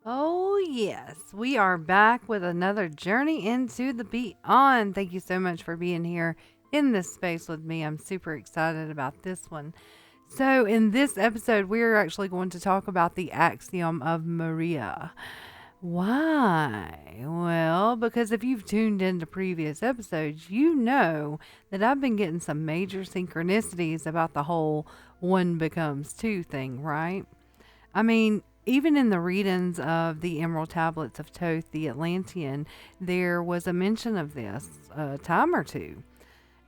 Oh, yes. We are back with another journey into the beyond. Thank you so much for being here in this space with me. I'm super excited about this one. So, in this episode, we're actually going to talk about the axiom of Maria. Why? Well, because if you've tuned into previous episodes, you know that I've been getting some major synchronicities about the whole one becomes two thing, right? I mean, even in the readings of the Emerald Tablets of Thoth the Atlantean, there was a mention of this a time or two.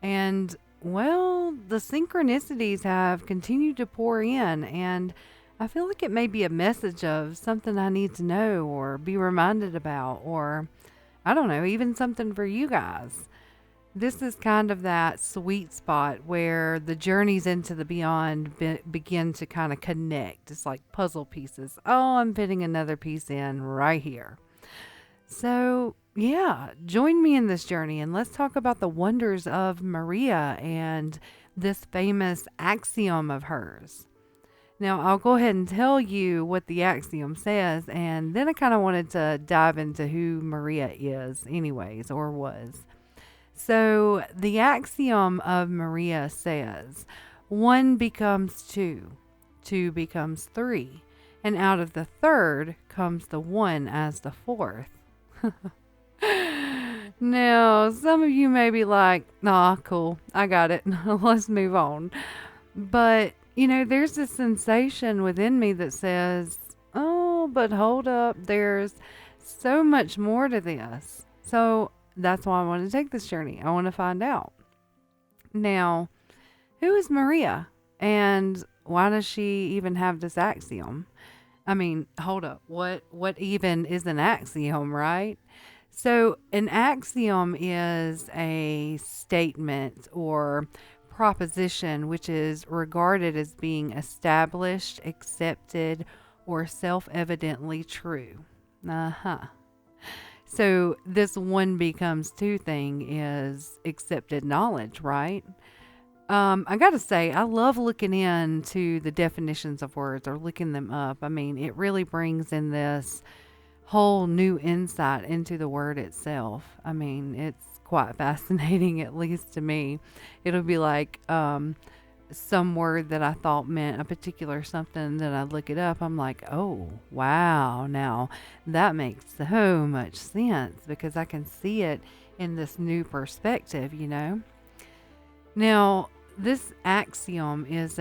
And, well, the synchronicities have continued to pour in, and I feel like it may be a message of something I need to know or be reminded about, or I don't know, even something for you guys. This is kind of that sweet spot where the journeys into the beyond begin to kind of connect. It's like puzzle pieces. Oh, I'm fitting another piece in right here. So, yeah, join me in this journey and let's talk about the wonders of Maria and this famous axiom of hers. Now, I'll go ahead and tell you what the axiom says, and then I kind of wanted to dive into who Maria is, anyways, or was. So the axiom of Maria says one becomes two, two becomes three, and out of the third comes the one as the fourth. Now, some of you may be like, nah, cool, I got it. Let's move on. But, there's this sensation within me that says, oh, but hold up, there's so much more to this. So that's why I want to take this journey. I want to find out. Now, who is Maria? And why does she even have this axiom? I mean, hold up. What even is an axiom, right? So, an axiom is a statement or proposition which is regarded as being established, accepted, or self-evidently true. Uh-huh. So this one becomes two thing is accepted knowledge, right? I gotta say, I love looking into the definitions of words or looking them up. I mean, it really brings in this whole new insight into the word itself. I mean, it's quite fascinating, at least to me. It'll be like some word that I thought meant a particular something, then I look it up. I'm like, oh, wow. Now that makes so much sense because I can see it in this new perspective. Now, this axiom is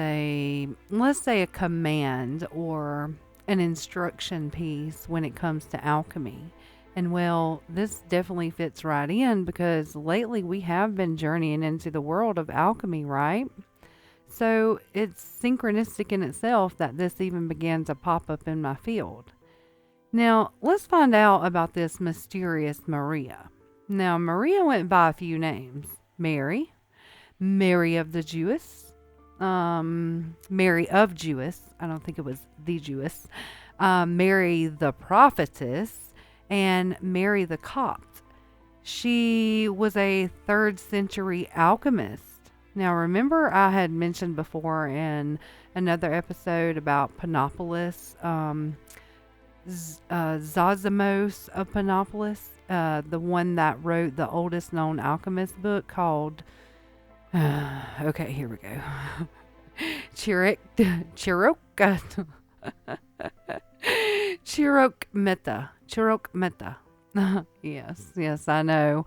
let's say, a command or an instruction piece when it comes to alchemy. And well, this definitely fits right in because lately we have been journeying into the world of alchemy, right? So it's synchronistic in itself that this even began to pop up in my field. Now, let's find out about this mysterious Maria. Now, Maria went by a few names. Mary of the Jewess, Mary of Jewess. I don't think it was the Jewess. Mary the Prophetess, and Mary the Copt. She was a 3rd century alchemist. Now, remember I had mentioned before in another episode about Panopolis, Zosimos of Panopolis, the one that wrote the oldest known alchemist book called, okay, here we go. Chirok Meta. Yes, I know.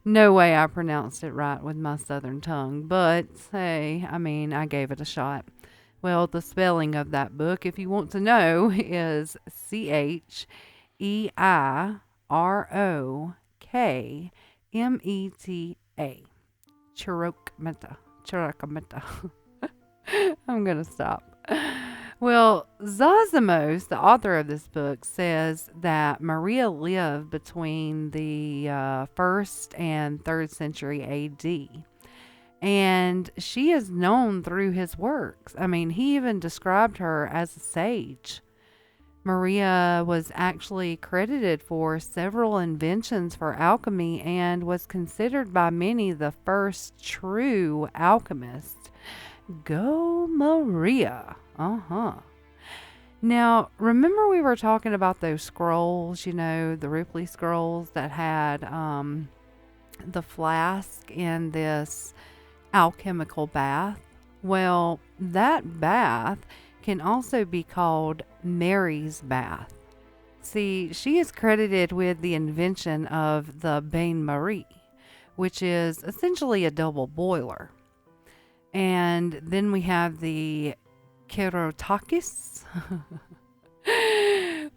No way I pronounced it right with my southern tongue, but hey, I mean, I gave it a shot. Well, the spelling of that book, if you want to know, is Cheirokmeta. Chirokmeta. I'm going to stop. Well, Zosimos, the author of this book, says that Maria lived between the 1st and 3rd century AD. And she is known through his works. I mean, he even described her as a sage. Maria was actually credited for several inventions for alchemy and was considered by many the first true alchemist. Go Maria. Uh-huh. Now, remember we were talking about those scrolls, the Ripley scrolls that had the flask in this alchemical bath? Well, that bath can also be called Mary's bath. See, she is credited with the invention of the bain marie, which is essentially a double boiler. And then we have the kerotakis,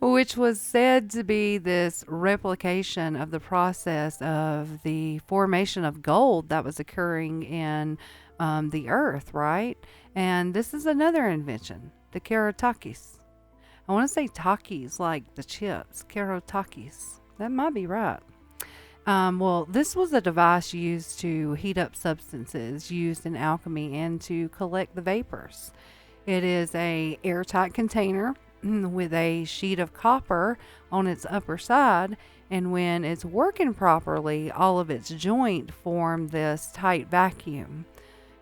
which was said to be this replication of the process of the formation of gold that was occurring in the earth, right? And this is another invention, the kerotakis. I want to say Takis, like the chips, kerotakis. That might be right. Well, this was a device used to heat up substances used in alchemy and to collect the vapors. It is a airtight container with a sheet of copper on its upper side, and when it's working properly, all of its joint form this tight vacuum.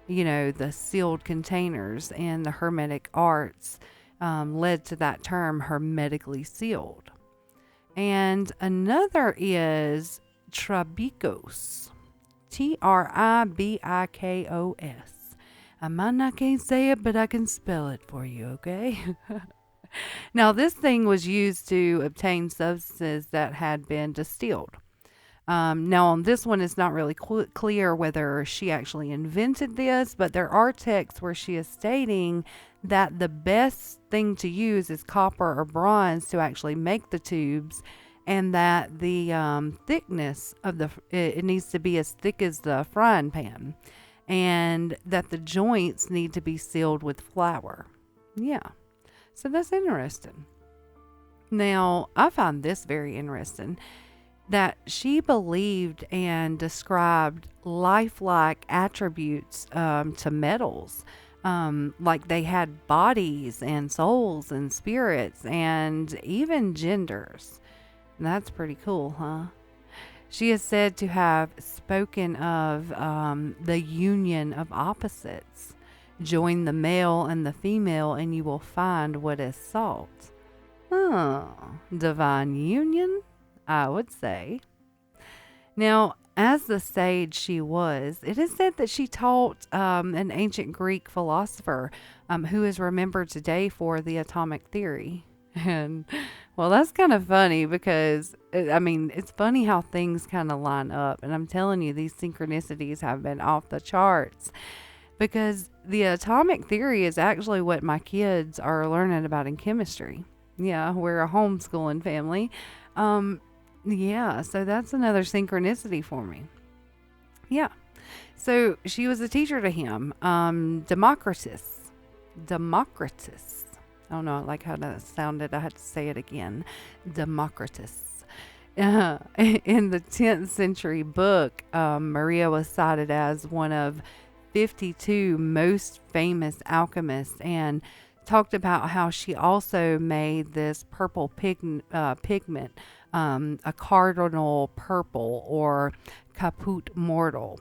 The sealed containers and the hermetic arts led to that term hermetically sealed. And another is trabikos. Tribikos. I might not can't say it, but I can spell it for you, okay? Now, this thing was used to obtain substances that had been distilled. Now, on this one, it's not really clear whether she actually invented this, but there are texts where she is stating that the best thing to use is copper or bronze to actually make the tubes, and that the thickness of it needs to be as thick as the frying pan, and that the joints need to be sealed with flour. Yeah, so that's interesting. Now, I find this very interesting, that she believed and described lifelike attributes to metals. Like they had bodies and souls and spirits and even genders. That's pretty cool, huh? She is said to have spoken of the union of opposites. Join the male and the female, and you will find what is sought. Oh, divine union, I would say. Now, as the sage she was, it is said that she taught an ancient Greek philosopher who is remembered today for the atomic theory. And, well, that's kind of funny because, it's funny how things kind of line up. And I'm telling you, these synchronicities have been off the charts because the atomic theory is actually what my kids are learning about in chemistry. Yeah, we're a homeschooling family. Yeah, so that's another synchronicity for me. Yeah. So she was a teacher to him. Democritus. Democritus. I don't know, I like how that sounded. I had to say it again. Democritus. In the 10th century book, Maria was cited as one of 52 most famous alchemists and talked about how she also made this purple pigment, a cardinal purple or caput mortal.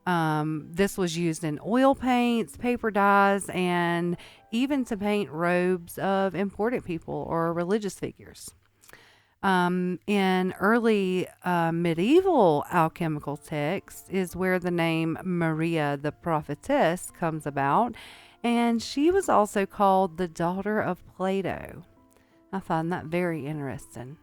This was used in oil paints, paper dyes, and even to paint robes of important people or religious figures. In early medieval alchemical texts is where the name Maria the prophetess comes about, and she was also called the daughter of Plato. I find that very interesting.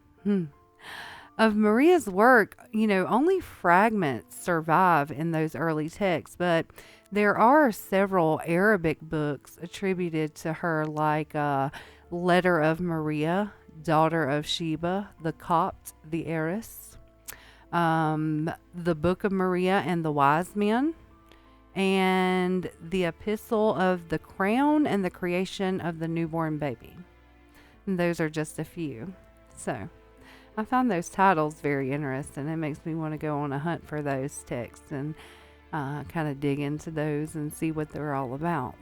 Of Maria's work, only fragments survive in those early texts, but there are several Arabic books attributed to her, like Letter of Maria, Daughter of Sheba, the Copt, the Heiress, the Book of Maria and the Wise Men, and the Epistle of the Crown and the Creation of the Newborn Baby. And those are just a few. So I found those titles very interesting. It makes me want to go on a hunt for those texts and kind of dig into those and see what they're all about.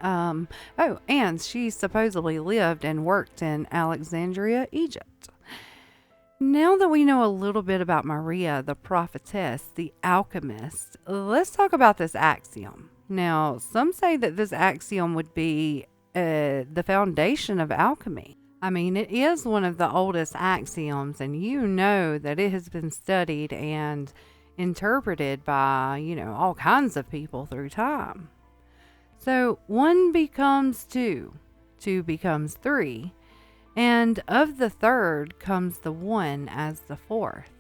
And she supposedly lived and worked in Alexandria, Egypt. Now that we know a little bit about Maria, the prophetess, the alchemist, let's talk about this axiom. Now, some say that this axiom would be the foundation of alchemy. I mean, it is one of the oldest axioms, and you know that it has been studied and interpreted by, all kinds of people through time. So 1 becomes 2, 2 becomes 3, and of the third comes the 1 as the fourth.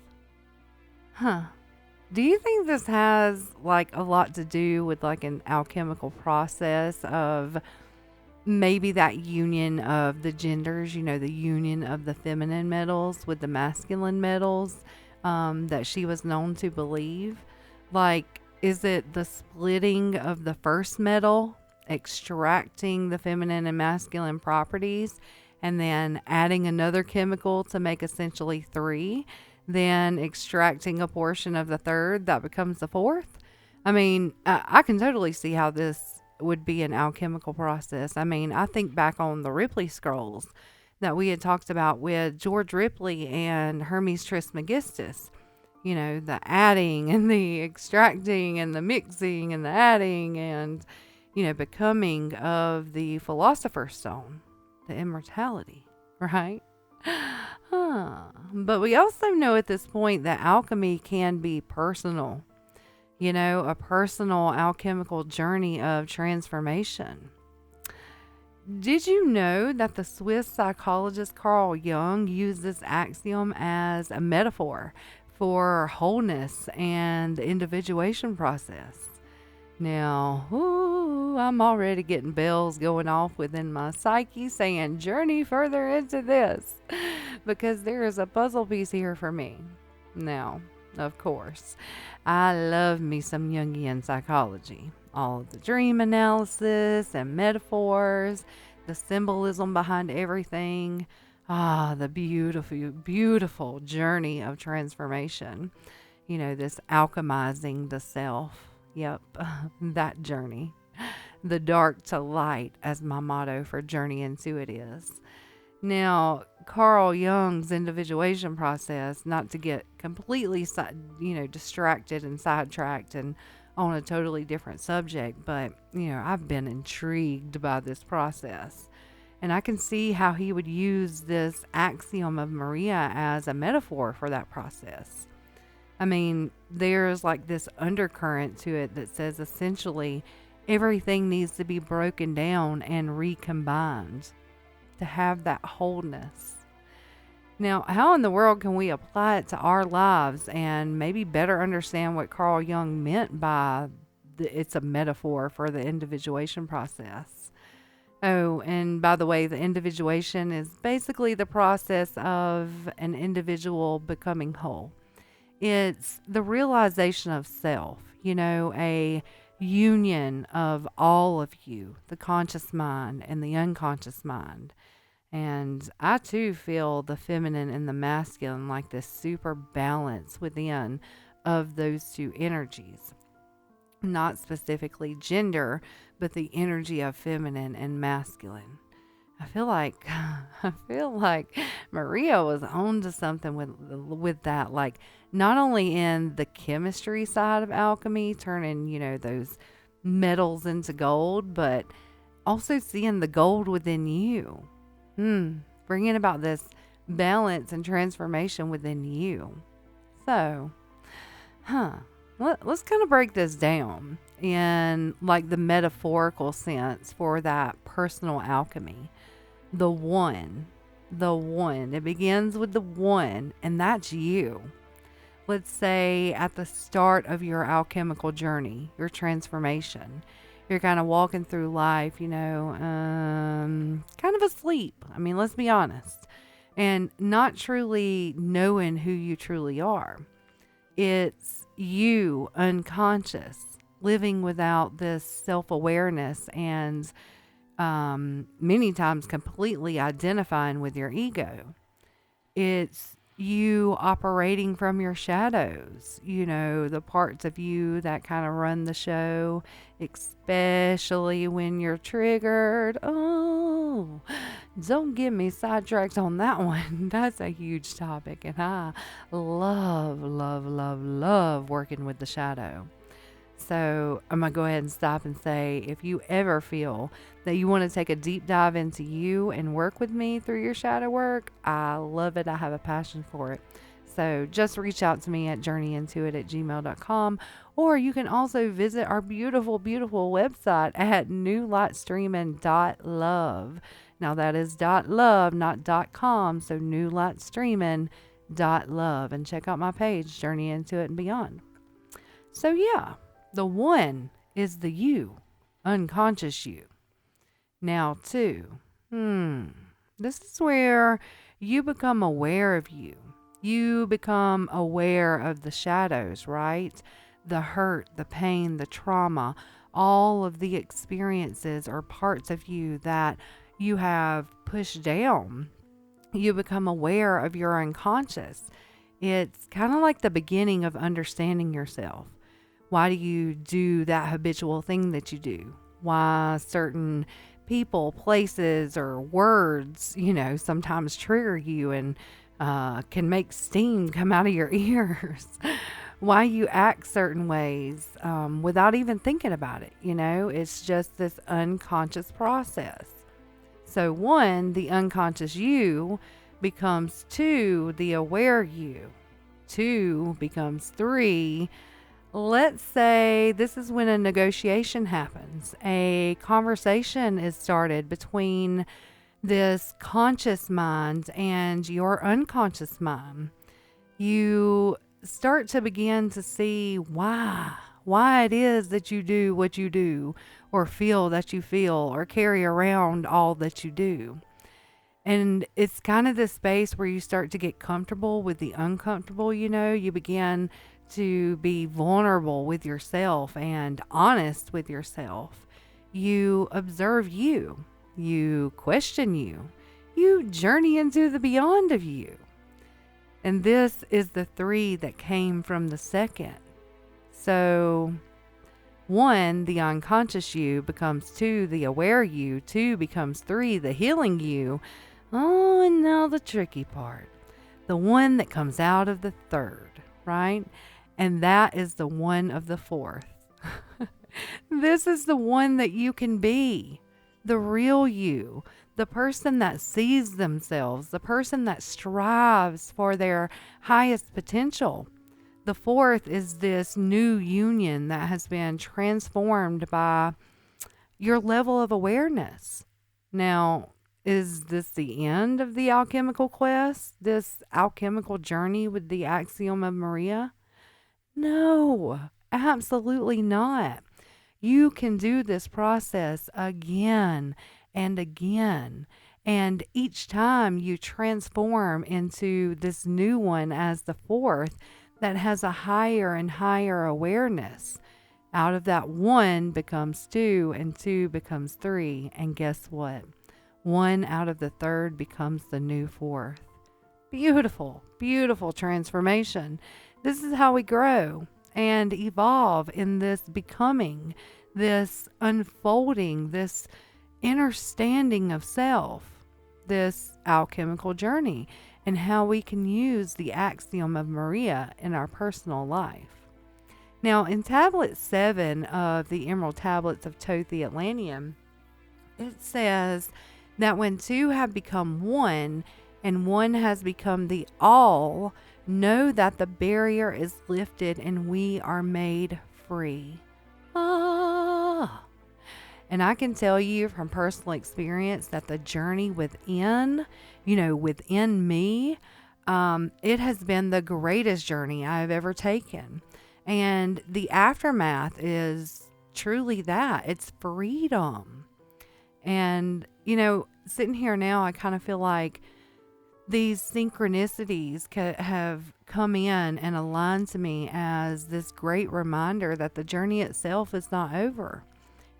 Do you think this has like a lot to do with like an alchemical process of maybe that union of the genders, the union of the feminine metals with the masculine metals that she was known to believe? Like, is it the splitting of the first metal, extracting the feminine and masculine properties, and then adding another chemical to make essentially 3, then extracting a portion of the third that becomes the fourth? I mean, I can totally see how this would be an alchemical process. I mean, I think back on the Ripley scrolls that we had talked about with George Ripley and Hermes Trismegistus. The adding and the extracting and the mixing and the adding and, becoming of the Philosopher's Stone, the immortality, right? But we also know at this point that alchemy can be personal, a personal alchemical journey of transformation. Did you know that the Swiss psychologist Carl Jung used this axiom as a metaphor for wholeness and the individuation process? Now, I'm already getting bells going off within my psyche saying, journey further into this, because there is a puzzle piece here for me. Now, of course, I love me some Jungian psychology. All of the dream analysis and metaphors, the symbolism behind everything. The beautiful, beautiful journey of transformation. This alchemizing the self. Yep, that journey. The dark to light, as my motto for Journey Into It is. Now, Carl Jung's individuation process, not to get completely, distracted and sidetracked and on a totally different subject, but, I've been intrigued by this process. And I can see how he would use this axiom of Maria as a metaphor for that process. I mean, there's like this undercurrent to it that says essentially everything needs to be broken down and recombined to have that wholeness. Now, how in the world can we apply it to our lives and maybe better understand what Carl Jung meant by it's a metaphor for the individuation process? Oh, and by the way, the individuation is basically the process of an individual becoming whole. It's the realization of self, a union of all of you, the conscious mind and the unconscious mind. And I too feel the feminine and the masculine, like this super balance within of those two energies. Not specifically gender, but the energy of feminine and masculine. I feel like Maria was on to something with that, like not only in the chemistry side of alchemy, turning, those metals into gold, but also seeing the gold within you. Bringing about this balance and transformation within you. So, let's kind of break this down in like the metaphorical sense for that personal alchemy. The one. It begins with the one, and that's you. Let's say at the start of your alchemical journey, your transformation, you're kind of walking through life, kind of asleep. I mean, let's be honest, and not truly knowing who you truly are. It's you unconscious, living without this self-awareness and many times completely identifying with your ego. It's you operating from your shadows, the parts of you that kind of run the show, especially when you're triggered. Oh, don't get me sidetracked on that one. That's a huge topic, and I love working with the shadow. So I'm going to go ahead and stop and say, if you ever feel that you want to take a deep dive into you and work with me through your shadow work, I love it. I have a passion for it. So just reach out to me at journeyintoit@gmail.com, or you can also visit our beautiful, beautiful website at knewlightstreaminglove. Now that is .love, not .com. So knewlightstreaminglove, and check out my page, Journey Into It and Beyond. So yeah, the one is the you, unconscious you. Now two, this is where you become aware of you. You become aware of the shadows, right? The hurt, the pain, the trauma, all of the experiences or parts of you that you have pushed down. You become aware of your unconscious. It's kind of like the beginning of understanding yourself. Why do you do that habitual thing that you do? Why certain people, places, or words, sometimes trigger you and can make steam come out of your ears. Why you act certain ways without even thinking about it. It's just this unconscious process. So one, the unconscious you becomes two, the aware you. Two becomes three. Let's say this is when a negotiation happens. A conversation is started between this conscious mind and your unconscious mind. You start to begin to see why it is that you do what you do, or feel that you feel, or carry around all that you do. And it's kind of this space where you start to get comfortable with the uncomfortable. You begin to be vulnerable with yourself and honest with yourself. You observe you. You question you. You journey into the beyond of you. And this is the three that came from the second. So one, the unconscious you, becomes two, the aware you. Two becomes three, the healing you. Oh, and now the tricky part. The one that comes out of the third, right? And that is the one of the fourth. This is the one that you can be. The real you. The person that sees themselves. The person that strives for their highest potential. The fourth is this new union that has been transformed by your level of awareness. Now, is this the end of the alchemical quest? This alchemical journey with the Axiom of Maria? No, absolutely not. You can do this process again and again. And each time you transform into this new one as the fourth that has a higher and higher awareness. Out of that one becomes two, and two becomes three. And guess what? One out of the third becomes the new fourth. Beautiful, beautiful transformation. This is how we grow and evolve in this becoming, this unfolding, this understanding of self, this alchemical journey, and how we can use the Axiom of Maria in our personal life. Now, in Tablet 7 of the Emerald Tablets of Thoth the Atlantean, it says that when two have become one and one has become the all, know that the barrier is lifted and we are made free. Ah! And I can tell you from personal experience that the journey within, within me, it has been the greatest journey I've ever taken. And the aftermath is truly that. It's freedom. And, sitting here now, I kind of feel like these synchronicities have come in and aligned to me as this great reminder that the journey itself is not over.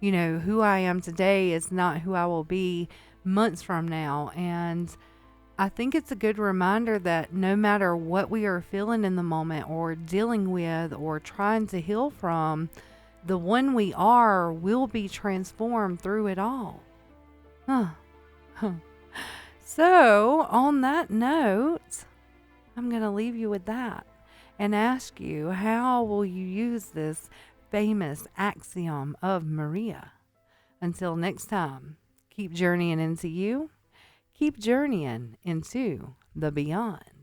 Who I am today is not who I will be months from now. And I think it's a good reminder that no matter what we are feeling in the moment or dealing with or trying to heal from, the one we are will be transformed through it all. So, on that note, I'm going to leave you with that and ask you, how will you use this famous axiom of Maria. Until next time, keep journeying into you, keep journeying into the beyond.